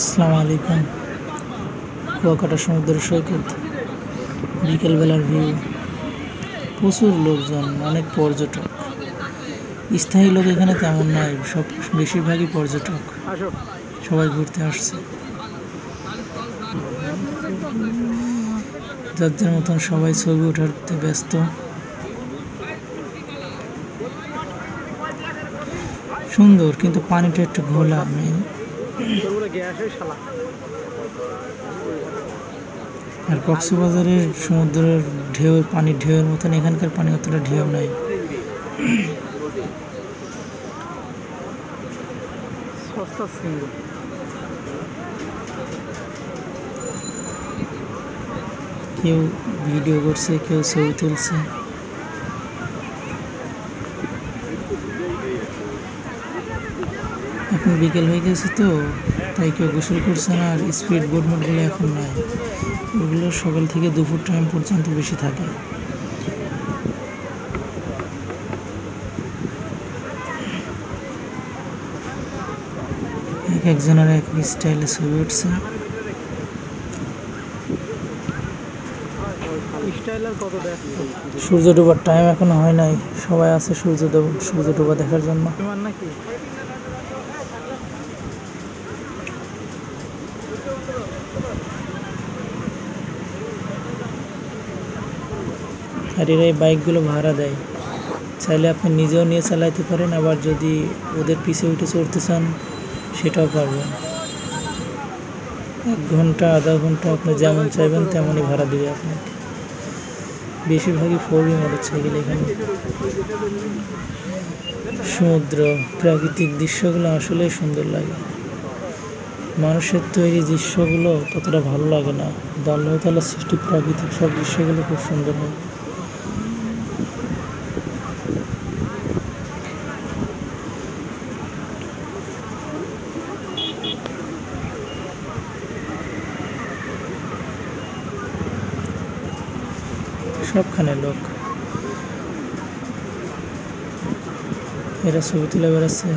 আসসালামু আলাইকুম। কুয়াকাটা সমুদ্র সৈকত, বিকেলবেলার ভিউ। প্রচুর লোকজন, অনেক পর্যটক। স্থায়ী লোক এখানে তেমন নাই, সব বেশিরভাগই পর্যটক। সবাই ঘুরতে আসছে, যার যার মতন সবাই ছবি ওঠাতে ব্যস্ত। সুন্দর, কিন্তু পানিটা একটু ঘোলা। আর কক্সবাজারের সমুদ্রের ঢেউ, পানির ঢেউয়ের মতন এখানকার পানি অতটা ঢেউ নাই। কেউ ভিডিও করছে, কেউ ছবি তুলছে। এখন বিকেল হয়ে গেছে তো, তাই কেউ গোসল করছে না। আর স্পিড বোটগুলো এখন নাই, ওগুলো সকাল থেকে দুপুর টাইম পর্যন্ত বেশি থাকে। এক একজনের এক স্টাইলে ছবি উঠছে। সূর্য ডোবার টাইম এখনো হয় নাই, সবাই আছে সূর্য ডোবা দেখার জন্য। আর এরা এই বাইকগুলো ভাড়া দেয়, চাইলে আপনি নিজেও নিয়ে চালাইতে পারেন, আবার যদি ওদের পিছে উঠে চড়তে চান সেটাও পারবেন। 1 ঘন্টা আধা ঘন্টা আপনি যেমন চাইবেন তেমনই ভাড়া দেবে আপনাকে। বেশিরভাগই 4 মোটরসাইকেল এখানে। সমুদ্র, প্রাকৃতিক দৃশ্যগুলো আসলেই সুন্দর লাগে। মানুষের তৈরি দৃশ্যগুলো ততটা ভালো লাগে না, আল্লাহতাআলার সৃষ্টি প্রাকৃতিক সব দৃশ্যগুলো খুব সুন্দর হয়। সবখানে লোক, এরা ছবি তুলে বেড়াচ্ছে।